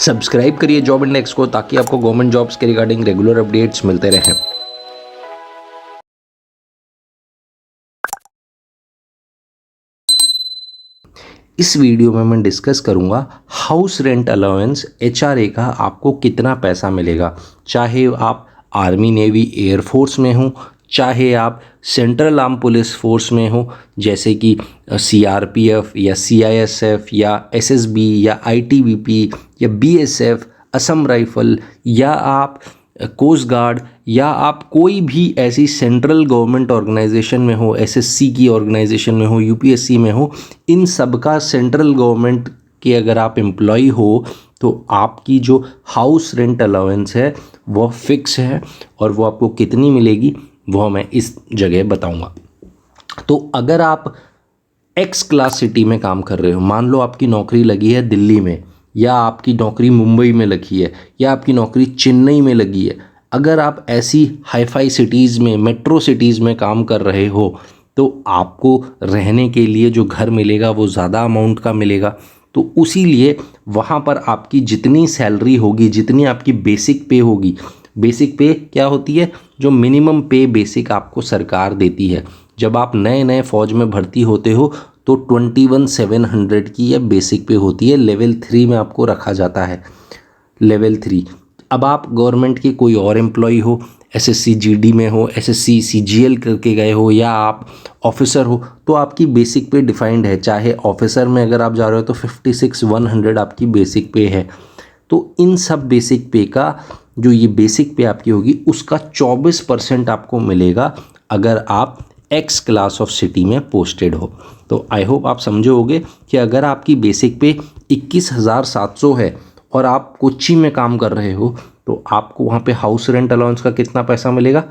Subscribe करिए job index को ताकि आपको गवर्नमेंट जॉब्स के रिगार्डिंग रेगुलर अपडेट्स मिलते रहें। इस वीडियो में मैं डिस्कस करूंगा हाउस रेंट अलाउंस एचआरए का आपको कितना पैसा मिलेगा, चाहे आप आर्मी नेवी एयरफोर्स में हो, चाहे आप सेंट्रल आर्म पुलिस फोर्स में हो जैसे कि सीआरपीएफ या सीआईएसएफ या एसएसबी या आईटीबीपी या बीएसएफ, असम राइफल, या आप कोस्ट गार्ड, या आप कोई भी ऐसी सेंट्रल गवर्नमेंट ऑर्गेनाइजेशन में हो, एसएससी की ऑर्गेनाइजेशन में हो, यूपीएससी में हो, इन सब का सेंट्रल गवर्नमेंट के अगर आप एम्प्लॉय हो तो आपकी जो हाउस रेंट अलाउंस है वो फिक्स है और वो आपको कितनी मिलेगी वो मैं इस जगह बताऊंगा। तो अगर आप एक्स क्लास सिटी में काम कर रहे हो, मान लो आपकी नौकरी लगी है दिल्ली में, या आपकी नौकरी मुंबई में लगी है, या आपकी नौकरी चेन्नई में लगी है, अगर आप ऐसी हाईफाई सिटीज़ में, मेट्रो सिटीज़ में काम कर रहे हो तो आपको रहने के लिए जो घर मिलेगा वो ज़्यादा अमाउंट का मिलेगा। तो उसी लिए वहाँ पर आपकी जितनी सैलरी होगी, जितनी आपकी बेसिक पे होगी, बेसिक पे क्या होती है, जो मिनिमम पे बेसिक आपको सरकार देती है। जब आप नए नए फौज में भर्ती होते हो तो 21,700 की यह बेसिक पे होती है, लेवल 3 में आपको रखा जाता है, लेवल 3। अब आप गवर्नमेंट के कोई और एम्प्लॉय हो, एसएससी जीडी में हो, एसएससी सीजीएल करके गए हो, या आप ऑफिसर हो तो आपकी बेसिक पे डिफाइंड है। चाहे ऑफिसर में अगर आप जा रहे हो तो 56,100 आपकी बेसिक पे है। तो इन सब बेसिक पे का जो ये बेसिक पे आपकी होगी उसका 24% आपको मिलेगा अगर आप एक्स क्लास ऑफ सिटी में पोस्टेड हो। तो आई होप आप समझे होगे कि अगर आपकी बेसिक पे 21,700 है और आप कोच्चि में काम कर रहे हो तो आपको वहाँ पे हाउस रेंट अलाउंस का कितना पैसा मिलेगा,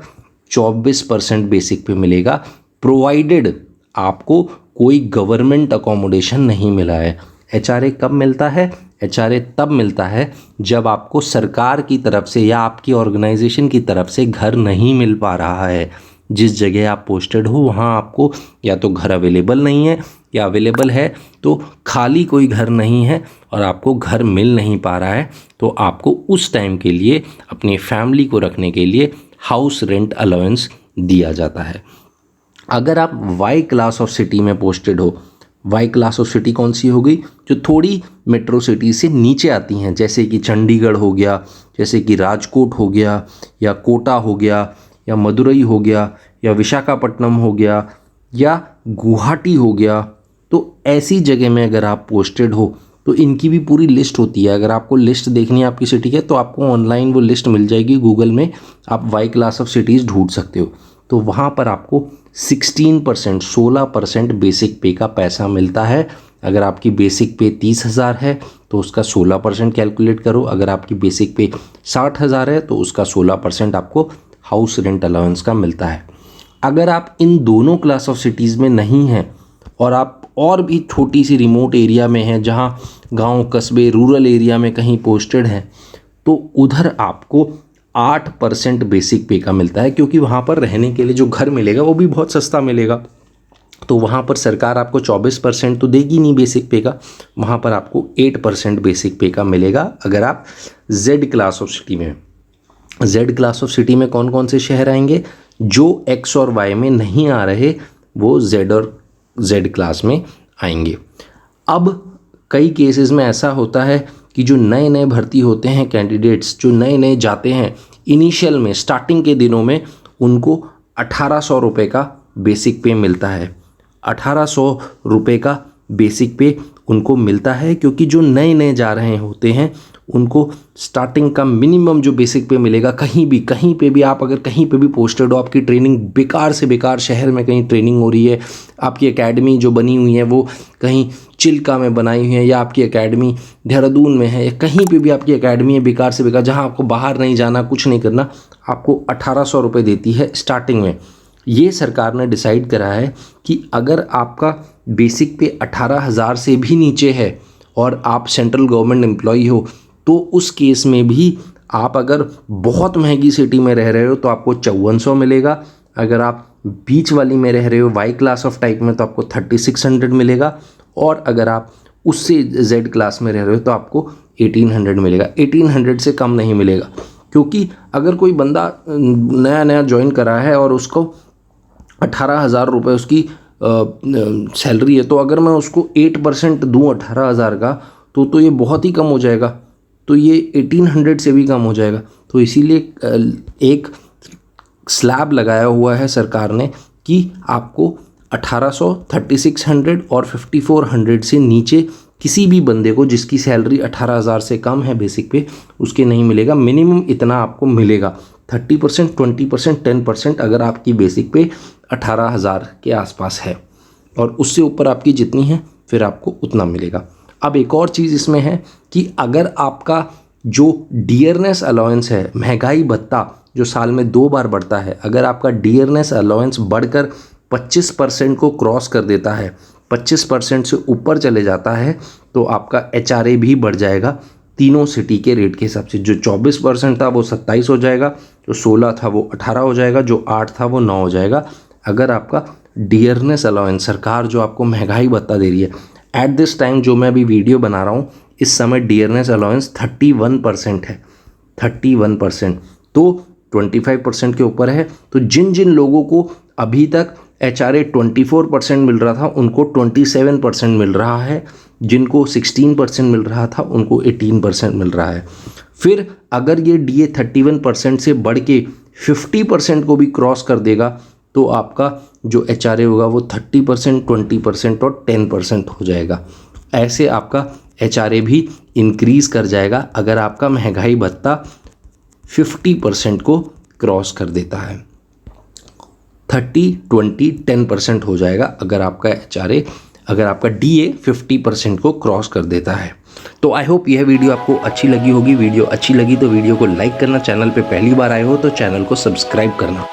24% बेसिक पे मिलेगा, प्रोवाइडेड आपको कोई गवर्नमेंट अकोमोडेशन नहीं मिला है। एचआरए कब मिलता है? एचआरए तब मिलता है जब आपको सरकार की तरफ से या आपकी ऑर्गेनाइजेशन की तरफ से घर नहीं मिल पा रहा है। जिस जगह आप पोस्टेड हो वहाँ आपको या तो घर अवेलेबल नहीं है, या अवेलेबल है तो खाली कोई घर नहीं है और आपको घर मिल नहीं पा रहा है, तो आपको उस टाइम के लिए अपनी फैमिली को रखने के लिए हाउस रेंट अलाउंस दिया जाता है। अगर आप वाई क्लास ऑफ सिटी में पोस्टेड हो, वाई क्लास ऑफ सिटी कौन सी हो गई, जो थोड़ी मेट्रो सिटी से नीचे आती हैं, जैसे कि चंडीगढ़ हो गया, जैसे कि राजकोट हो गया, या कोटा हो गया, या मदुरई हो गया, या विशाखापट्टनम हो गया, या गुवाहाटी हो गया। तो ऐसी जगह में अगर आप पोस्टेड हो तो इनकी भी पूरी लिस्ट होती है। अगर आपको लिस्ट देखनी है आपकी सिटी के तो आपको ऑनलाइन वो लिस्ट मिल जाएगी, गूगल में आप वाई क्लास ऑफ सिटीज़ ढूंढ सकते हो। तो वहाँ पर आपको 16% बेसिक पे का पैसा मिलता है। अगर आपकी बेसिक पे 30,000 है तो उसका 16% कैलकुलेट करो, अगर आपकी बेसिक पे 60,000 है तो उसका 16% आपको हाउस रेंट अलाउंस का मिलता है। अगर आप इन दोनों क्लास ऑफ सिटीज़ में नहीं हैं और आप और भी छोटी सी रिमोट एरिया में हैं, जहाँ गांव, कस्बे, रूरल एरिया में कहीं पोस्टेड हैं, तो उधर आपको 8% बेसिक पे का मिलता है, क्योंकि वहाँ पर रहने के लिए जो घर मिलेगा वो भी बहुत सस्ता मिलेगा। तो वहाँ पर सरकार आपको 24% तो देगी नहीं बेसिक पे का, वहाँ पर आपको 8% बेसिक पे का मिलेगा अगर आप जेड क्लास ऑफ सिटी में। जेड क्लास ऑफ सिटी में कौन कौन से शहर आएंगे? जो एक्स और वाई में नहीं आ रहे वो जेड और जेड क्लास में आएंगे। अब कई केसेस में ऐसा होता है कि जो नए नए भर्ती होते हैं कैंडिडेट्स, जो नए नए जाते हैं, इनिशियल में स्टार्टिंग के दिनों में उनको 1,800 रुपये का बेसिक पे मिलता है। 1,800 रुपये का बेसिक पे उनको मिलता है, क्योंकि जो नए नए जा रहे होते हैं उनको स्टार्टिंग का मिनिमम जो बेसिक पे मिलेगा, कहीं पे भी आप अगर कहीं पे भी पोस्टेड हो, आपकी ट्रेनिंग बेकार से बेकार शहर में कहीं ट्रेनिंग हो रही है, आपकी एकेडमी जो बनी हुई है वो कहीं चिल्का में बनाई हुई है, या आपकी एकेडमी देहरादून में है, या कहीं पे भी आपकी एकेडमी है बेकार से बेकार, जहाँ आपको बाहर नहीं जाना, कुछ नहीं करना, आपको 1,800 रुपये देती है स्टार्टिंग में। ये सरकार ने डिसाइड करा है कि अगर आपका बेसिक पे 18,000 से भी नीचे है और आप सेंट्रल गवर्नमेंट एम्प्लॉई हो तो उस केस में भी आप अगर बहुत महंगी सिटी में रह रहे हो तो आपको 5400 मिलेगा। अगर आप बीच वाली में रह रहे हो वाई क्लास ऑफ टाइप में तो आपको 3600 मिलेगा। और अगर आप उससे जेड क्लास में रह रहे हो तो आपको 1800 मिलेगा। 1800 से कम नहीं मिलेगा, क्योंकि अगर कोई बंदा नया नया ज्वाइन करा है और उसको 18,000 रुपये उसकी सैलरी है, तो अगर मैं उसको 8% दूँ 18,000 का तो ये बहुत ही कम हो जाएगा, तो ये 1800 से भी कम हो जाएगा। तो इसीलिए एक स्लैब लगाया हुआ है सरकार ने कि आपको 1800, 3600 और 5400 से नीचे किसी भी बंदे को जिसकी सैलरी 18,000 से कम है बेसिक पे, उसके नहीं मिलेगा। मिनिमम इतना आपको मिलेगा, 30%, 20%, 10% अगर आपकी बेसिक पे 18,000 के आसपास है, और उससे ऊपर आपकी जितनी है फिर आपको उतना मिलेगा। अब एक और चीज़ इसमें है कि अगर आपका जो डियरनेस अलाउंस है, महंगाई भत्ता जो साल में 2 बार बढ़ता है, अगर आपका डियरनेस अलाउंस बढ़कर 25% को क्रॉस कर देता है, 25% से ऊपर चले जाता है, तो आपका HRA भी बढ़ जाएगा तीनों सिटी के रेट के हिसाब से। जो 24% था वो 27 हो जाएगा, जो 16 था वो 18 हो जाएगा, जो 8 था वो 9 हो जाएगा। अगर आपका डियरनेस अलाउंस, सरकार जो आपको महंगाई भत्ता दे रही है, एट दिस टाइम जो मैं अभी वीडियो बना रहा हूँ, इस समय डियरनेस अलाउंस 31% है, 31%, तो 25% के ऊपर है। तो जिन जिन लोगों को अभी तक HRA 24% मिल रहा था उनको 27% मिल रहा है, जिनको 16% मिल रहा था उनको 18% मिल रहा है। फिर अगर ये DA 31% से बढ़ के 50% को भी क्रॉस कर देगा तो आपका जो HRA होगा वो 30%, 20% और 10% हो जाएगा। ऐसे आपका HRA भी इंक्रीज़ कर जाएगा अगर आपका महंगाई भत्ता 50% को क्रॉस कर देता है। 30, 20, 10% हो जाएगा अगर आपका HRA, अगर आपका DA 50% को क्रॉस कर देता है। तो आई होप यह वीडियो आपको अच्छी लगी होगी। वीडियो अच्छी लगी तो वीडियो को लाइक करना, चैनल पे पहली बार आए हो तो चैनल को सब्सक्राइब करना।